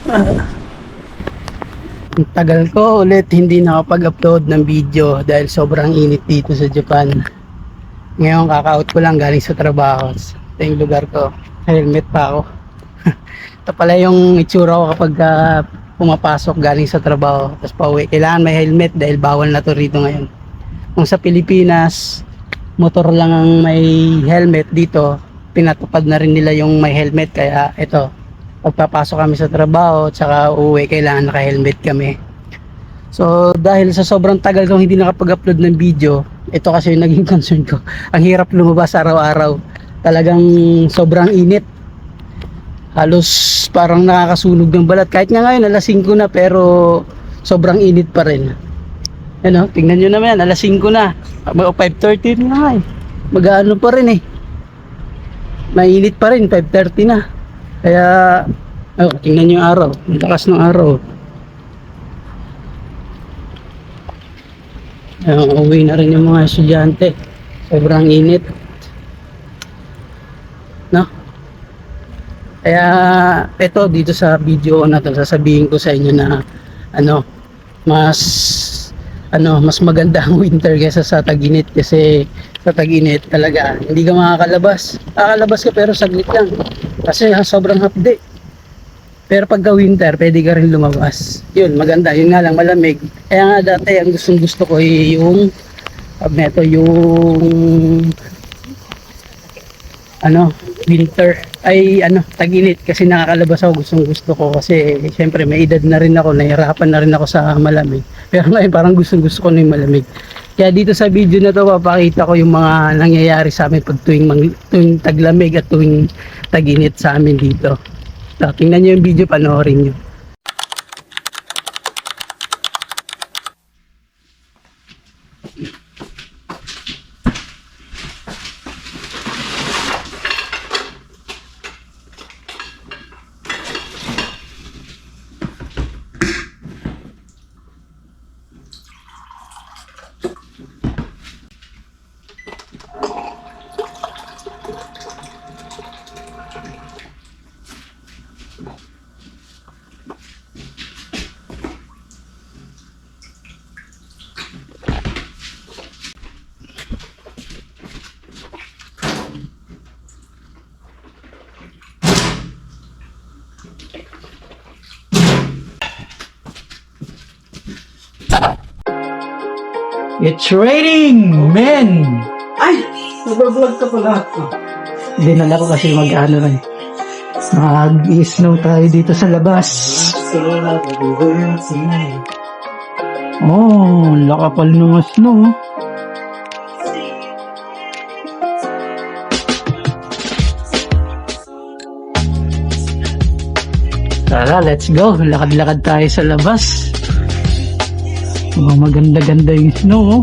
Ang tagal ko ulit hindi nakapag-upload ng video dahil sobrang init dito sa Japan. Ngayon kaka-out ko lang galing sa trabaho. Ito yung lugar ko. Helmet pa ako. Ito pala yung itsura ko kapag pumapasok galing sa trabaho. Tapos pauwi. Kailangan may helmet dahil bawal na to rito ngayon. Kung sa Pilipinas, motor lang ang may helmet, dito pinatupad na rin nila yung may helmet. Kaya ito, pagpapasok kami sa trabaho at saka uuwi, kailangan naka-helmet kami. So dahil sa sobrang tagal kong hindi nakapag-upload ng video, ito kasi yung naging concern ko. Ang hirap lumabas araw-araw. Talagang sobrang init. Halos parang nakakasunog ng balat. Kahit nga ngayon alas 5 na, pero sobrang init pa rin. Ano, tingnan nyo naman yan, alas 5 na. 5:30 na nga eh. Mag-ano pa rin eh. Mainit pa rin, 5:30 na. Kaya, tingnan nyo yung araw. Ang lakas ng araw. Uwi na rin yung mga estudyante. Sobrang init. No? Kaya, ito dito sa video na to, sasabihin ko sa inyo na, mas maganda ang winter kaysa sa tag-init, kasi sa tag-init talaga hindi ka makakalabas. Kakalabas ka pero saglit lang kasi sobrang hapde. Pero pagka winter pwede ka rin lumabas. Yun, maganda. Yun nga lang, malamig. Kaya nga dati ang gustong gusto ko ay yung winter ay tag-init, kasi nakakalabas ako, gustong gusto ko, kasi siyempre may edad na rin ako, nahirapan na rin ako sa malamig. Pero ngayon parang gustong gusto ko na yung malamig. Kaya dito sa video na to papakita ko yung mga nangyayari sa amin pag tuwing taglamig at tuwing tag-init sa amin dito. So, tingnan nyo yung video, panoorin nyo. It's raining, men! Ay! Nag-vlog ka pala. Dinala ko kasi mag-ano rin. Mag-i-snow tayo dito sa labas. Oh, lakapal ng snow. Tara, let's go. Lakad-lakad tayo sa labas. Maganda-ganda yung snow, oh.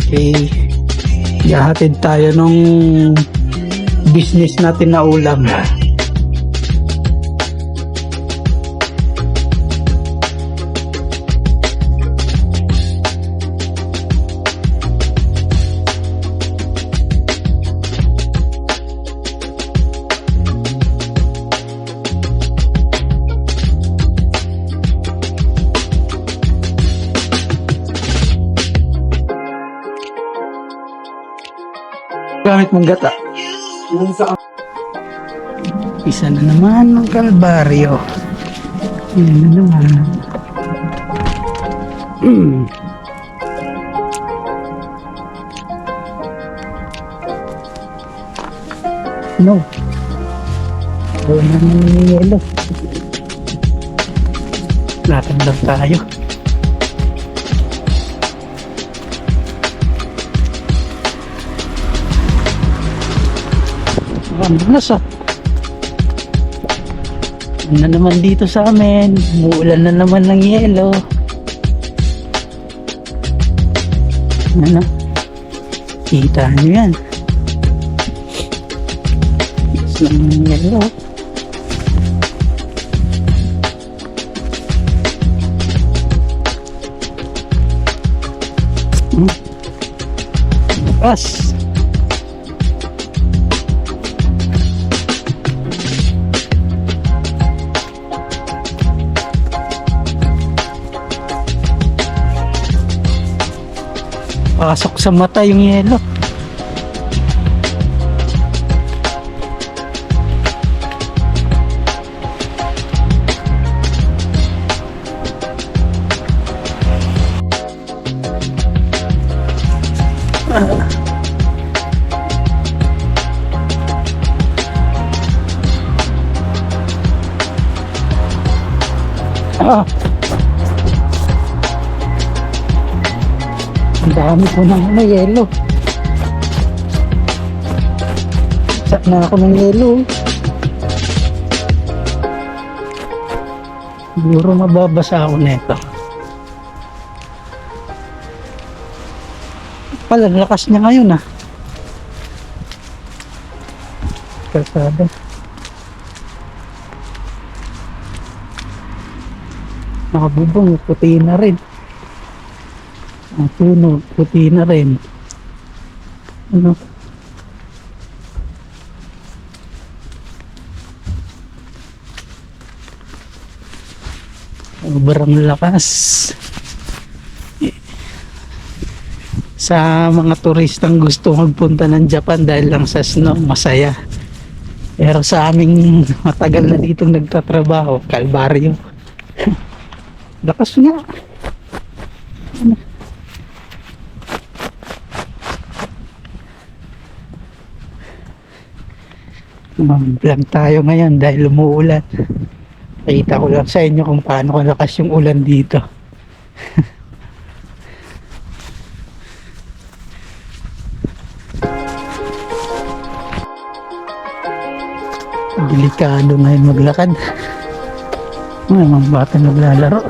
Okay, ihahatid tayo nung business natin na ulam. Gamit mong gata. Isa na naman ng kalbaryo. Yan na naman. No. Doon na naman yung yelo. Latag lang tayo. Manas na naman dito sa amin, umuulan na naman ng yelo. Kita nyo yan, is ng yelo. Pas Pasok sa mata yung yelo. Ah. Ang dami po ng yelo. Saan na ako ng yelo? Siguro mababasa ako nito. Pala, lakas niya ngayon ah. Kalsada. Nakabubong, puti na rin. Ang puno, puti na rin. Ano? Sobrang lakas. Sa mga turistang gusto magpunta ng Japan dahil lang sa snow, masaya. Pero sa aming matagal na dito nagtatrabaho, kalbaryo. Lakas nga. Vlog tayo ngayon dahil umuulan. Nakita ko lang sa inyo kung paano kalakas yung ulan dito. Delikado ngayon maglakad. May mga bata naglalaro.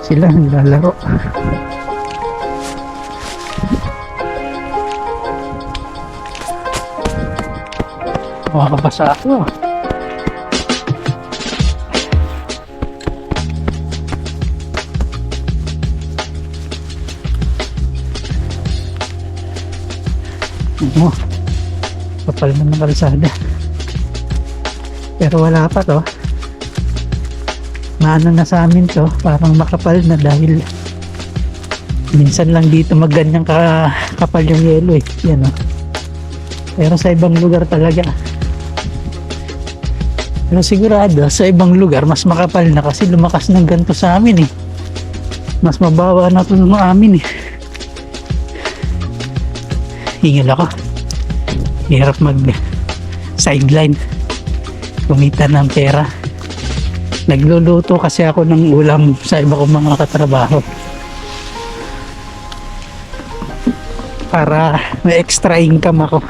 Sila naglalaro. Makakabasa ako. Kapal na ng kalsada. Pero wala pa to. Maano na sa amin to, parang makapal na dahil minsan lang dito magganyang kapal yung yelo eh. Yan o. Pero sa ibang lugar talaga. Pero sigurado sa ibang lugar mas makapal na kasi lumakas ng ganito sa amin eh. Mas mabawa na ito ng amin eh. Hingal ako. Hirap mag sideline. Kumita ng pera. Nagluluto kasi ako ng ulam sa iba kong mga katrabaho. Para may extra income ako.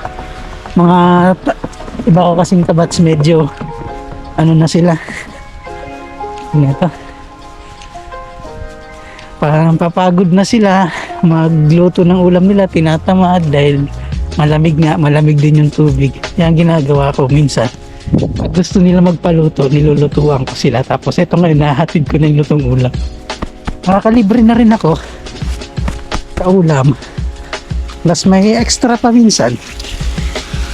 Mga iba ko kasing tabats medyo ano na sila. Ito. Parang papagod na sila. Magluto ng ulam nila, tinatamad dahil malamig nga, malamig din yung tubig. Yan ginagawa ko minsan. Pag gusto nila magpaluto, nilulutuan ko sila. Tapos ito ngayon, nahatid ko na yung lutong ulam. Makakalibre na rin ako sa ulam. Plus may extra pa minsan.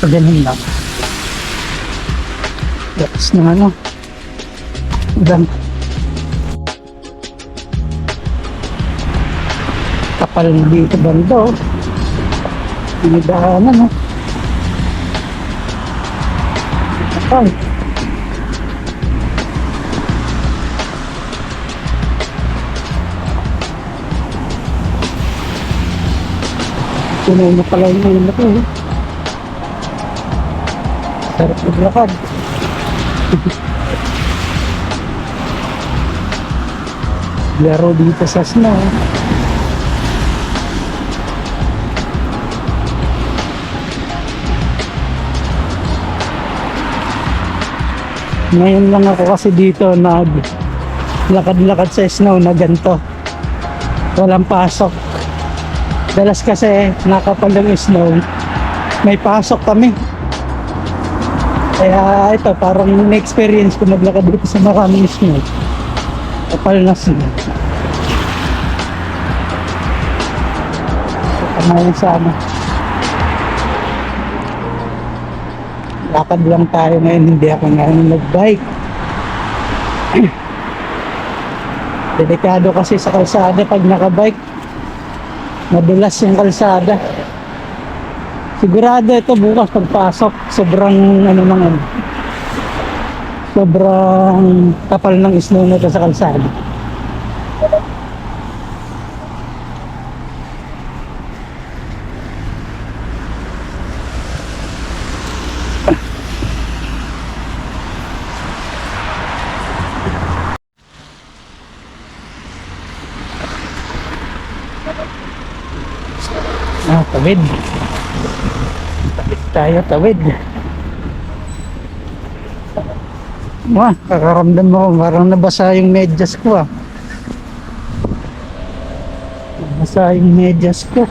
So, ganun lang. Tapos na ano. Ulam. Kapal na dito bando. May daanan, no? Kapal. Puno na pala yung ulan na ito, eh. Sarap maglakad. Laro dito sa snow. Ngayon lang ako kasi dito lakad-lakad sa snow na ganito. Walang pasok. Dalas kasi nakapal yung snow. May pasok kami. Kaya ito parang na-experience ko maglakad dito sa maraming snow. Kapal na snow. Kamayan sa ano. Lakad lang tayo ngayon, hindi ako ngayon nag-bike. Delikado kasi sa kalsada pag naka-bike. Madulas yung kalsada. Sigurado ito bukas pagpasok, sobrang ano nang ano. Sobrang kapal ng snow nito sa kalsada. Tawid. Tawid tayo, tawid. Wah, kakaramdam mo, parang nabasa yung medyas ko ah. Nabasa yung medyas ko.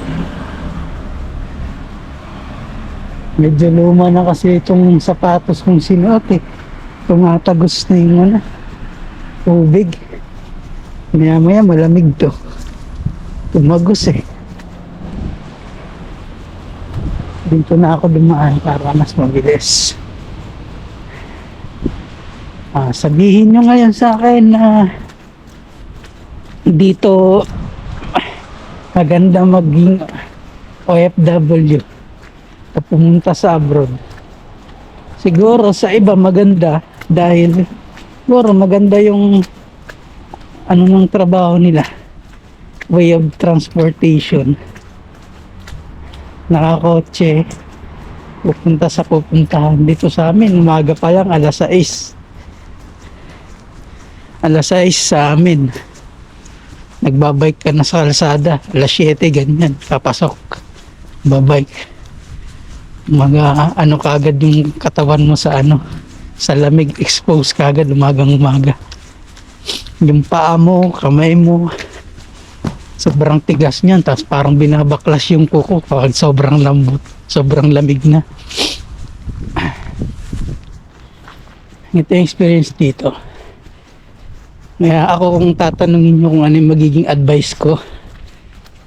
Medyo luma na kasi itong sapatos kong sinuot eh. Tumatagos na yung ano, tubig. Maya maya malamig to. Tumagos eh. Dito na ako dumaan para mas mabilis. Sabihin nyo ngayon sa akin na dito maganda maging OFW na pumunta sa abroad. Siguro sa iba maganda dahil siguro maganda yung ano ng trabaho nila, way of transportation. Nakakotse, pupunta sa pupuntahan. Dito sa amin umaga pa lang, alas 6 sa amin. Nagbabike ka na sa kalsada, alas 7 ganyan, papasok, babike. Ano kagad yung katawan mo sa ano, sa lamig, expose kagad umagang umaga. Yung paa mo, kamay mo, sobrang tigas niyan, tapos parang binabaklas yung kuko kapag sobrang lambot, sobrang lamig na. Ito yung experience dito. Kaya ako kung tatanungin nyo kung ano yung magiging advice ko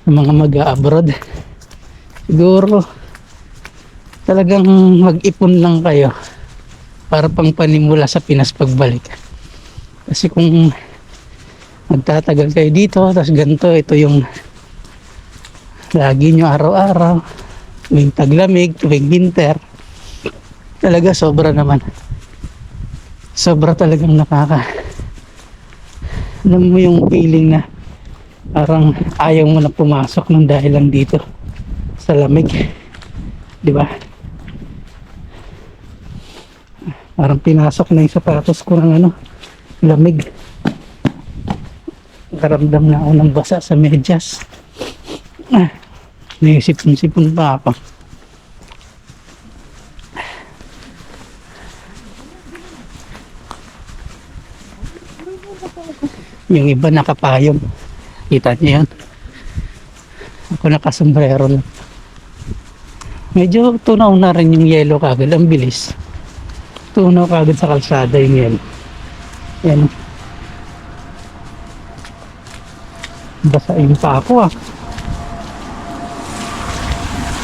sa mga mag-a-abroad, siguro talagang mag-ipon lang kayo para pang panimula sa Pinas pagbalik. Kasi kung magtatagal kayo dito, tapos ganito, ito yung lagi nyo araw-araw, tuwing taglamig, tuwing winter, talaga sobra naman. Sobra talagang alam mo yung feeling na parang ayaw mo na pumasok ng dahil lang dito sa lamig, di ba? Parang pinasok na yung sapatos ko ng ano, lamig. Nakaramdam na ako ng basa sa medyas. May sipon-sipon pa ako. Yung iba nakapayong. Kita niyo yan? Ako nakasombrero na. Medyo tunaw na rin yung yelo kagad. Ang bilis. Tunaw kagad sa kalsada yung yelo. Yan. Basain pa ako ah.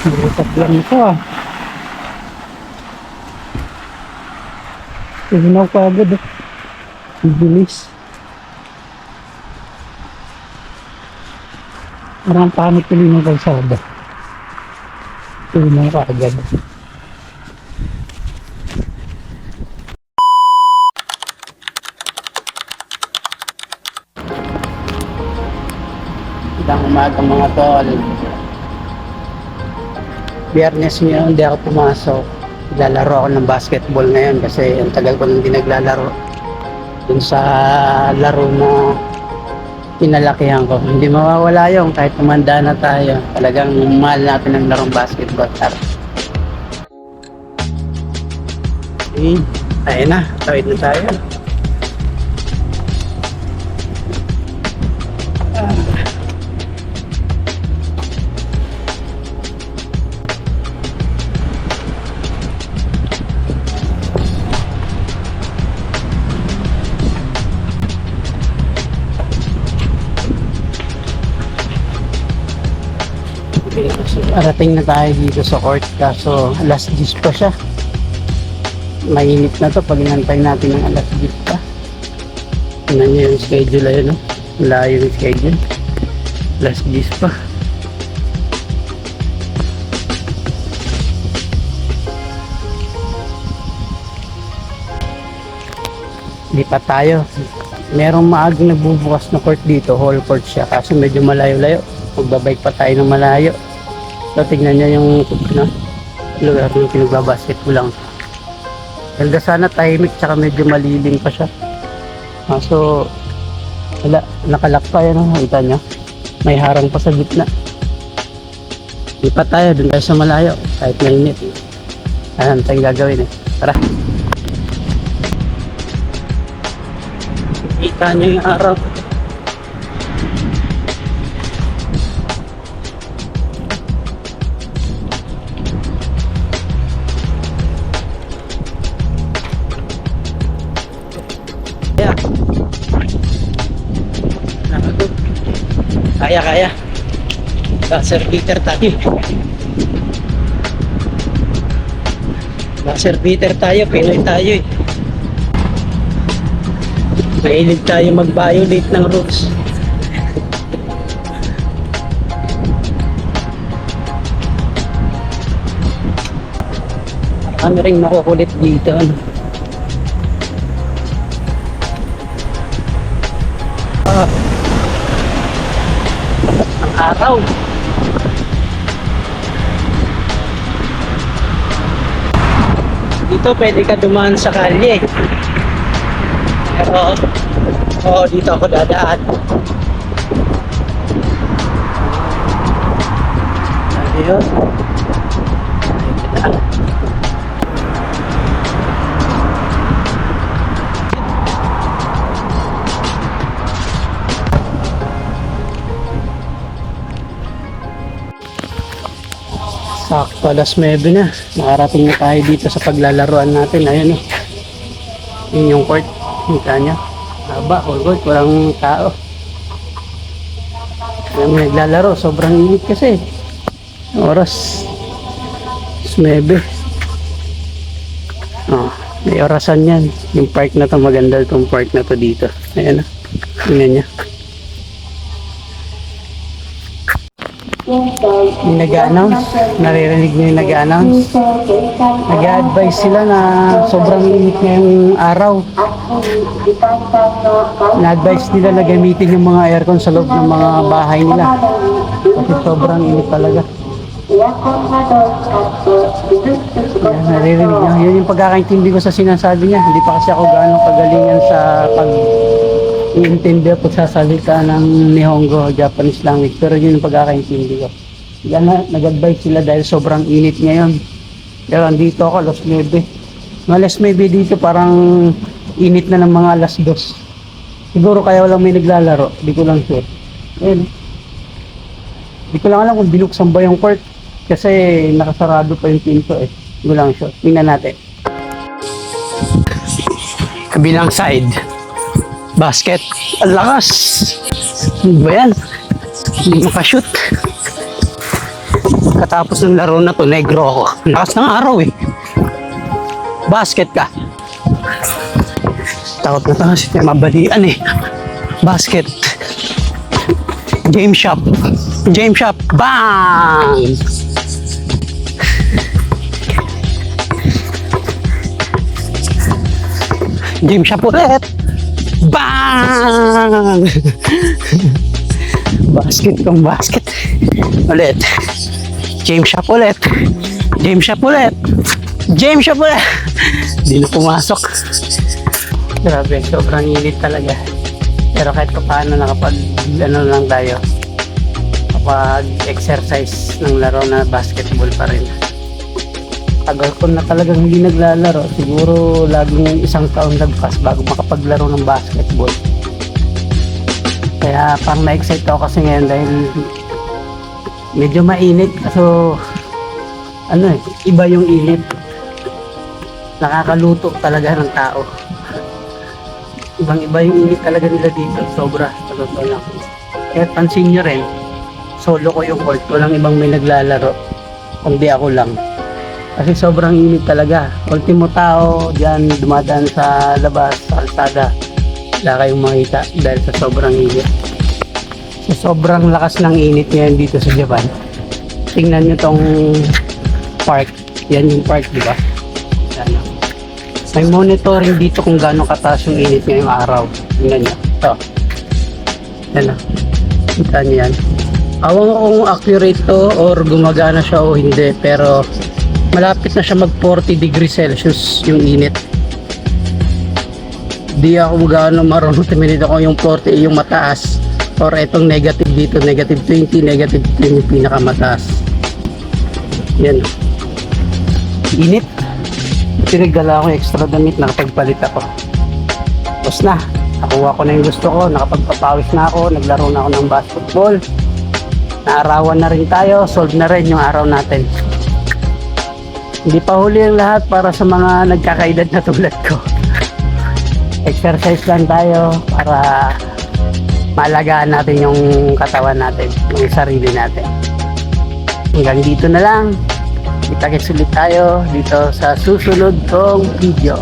Nagutat lang ito ah. Tunaw kagad ah. Ang bilis. Parang pangit tuloy ng kalsada. Tunaw kagad. Magandang umaga mga tol. Biyernes ngayon, hindi ako pumasok. Lalaro ako ng basketball ngayon kasi ang tagal ko nang di naglalaro. Dun sa laro na pinalakihan ko. Hindi mawawala yun kahit tumanda na tayo. Talagang mahal natin ang larong basketball. Okay, ayun na. Tawid na tayo. Parating na tayo dito sa court kaso alas 10 pa siya. Mainit na to pag inantay natin ng alas 10 pa. Tingnan nyo yung schedule ayun, no? Layo yung schedule. Alas 10 pa. Lipat tayo. Merong maagang nagbubukas na court dito, hall court siya, kaso medyo malayo-layo. Magbabike pa tayo ng malayo. So tignan nyo yung lugar yung pinagbabasket ko lang. Ganda sana, tahimik, tsaka medyo malilim pa siya. Kaso wala, nakalak pa yan, nakita nyo. May harang pa sa gitna. Lipat tayo, dun tayo sa malayo, kahit mainit. Ayan tayong gagawin eh. Tara. Kita nyo yung araw. Kaya. Buzzer beater tayo. Buzzer beater tayo, Pinoy tayo eh. Mahilig tayo mag-violate ng rules. Kami rin makukulit dito. Ang araw. Dito pwede ka dumaan sa kalye. Pero dito ako dadaan. Ayun. Sakto, alas 9 na. Nakarating na tayo dito sa paglalaroan natin. Ayun eh. Yun yung court. Kita nyo. Haba, all court. Walang tao. Ayun, naglalaro. Sobrang init kasi. Oras 9. Oh, may orasan yan. Yung park na to. Maganda itong park na to dito. Ayan na. Tingnan nyo. Yung nag-a-announce, naririnig nyo yung nag-a-announce, nag-a-advise sila na sobrang init ngayong araw. Na-advise nila na gamitin yung mga aircon sa loob ng mga bahay nila kasi sobrang init talaga. Yan, naririnig nyo, yun yung pagkakaintindi ko sa sinasabi niya. Hindi pa kasi ako gaano kagalingan sa iintindi at pagsasalita ng Nihongo, Japanese language, pero yun yung pagkakaintindi ko. Yan na, nag-advise sila dahil sobrang init ngayon. Pero andito ako, alas 9. Alas 9 dito parang init na ng mga alas 2. Siguro kaya walang may naglalaro, di ko lang sure. Ayun. Di ko lang alam kung binuksan ba yung court kasi nakasarado pa yung pinto eh. Di ko lang sure. Tingnan natin. Kabilang side. Basket. Ang lakas. Ano ba yan? Hindi makashoot. Katapos ng laro na to, negro ako. Lakas ng araw eh. Basket ka. Takot na to kasi mabalian eh. Basket. Game shop. Game shop. Bang! Game shop ulit. Bang! Basket kong basket. Ulit. Game shop ulit. Game shop ulit. Game shop ulit. Hindi na pumasok. Grabe, sobrang init talaga. Pero kahit pa paano nakapag lang tayo. Kapag exercise ng laro na basketball pa rin. Tagal ko na talagang hindi naglalaro. Siguro laging isang taon lagpas bago makapaglaro ng basketball. Kaya pang na-excite ako kasi ngayon dahil medyo mainit. So, iba yung init. Nakakaluto talaga ng tao. Ibang-iba yung init talaga nila dito. Sobra. Totoo lang. Kaya pansin nyo rin, solo ko yung court. Walang ibang may naglalaro. Kundi ako lang. Kasi sobrang init talaga. Ultimo tao dyan dumadaan sa labas, sa kalsada. Wala kayong makita dahil sa sobrang init. Sa sobrang lakas ng init ngayon dito sa Japan. Tingnan nyo tong park. Yan yung park, di ba? Yan. May monitoring dito kung gaano kataas yung init ngayong araw. Tingnan nyo. Ito. Yan o. Kita nyo yan. Awang ko kung accurate to or gumagana siya o hindi. Pero malapit na siya mag 40 degrees Celsius yung init. Di ako gaano marunong tuminid ako yung 40 yung mataas. Or itong negative dito, negative 20, negative 10 yung pinakamataas. Yan. Init. Pinagdala ako yung extra damit, nakapagpalit ako. Tapos na. Nakuha ko na yung gusto ko, nakapagpapawis na ako, naglaro na ako ng basketball. Naarawan na rin tayo, solve na rin yung araw natin. Hindi pa huli ang lahat para sa mga nagkakaedad na tulad ko. Exercise lang tayo para maalagaan natin yung katawan natin, yung sarili natin. Hanggang dito na lang. Kita-kits ulit tayo dito sa susunod kong video.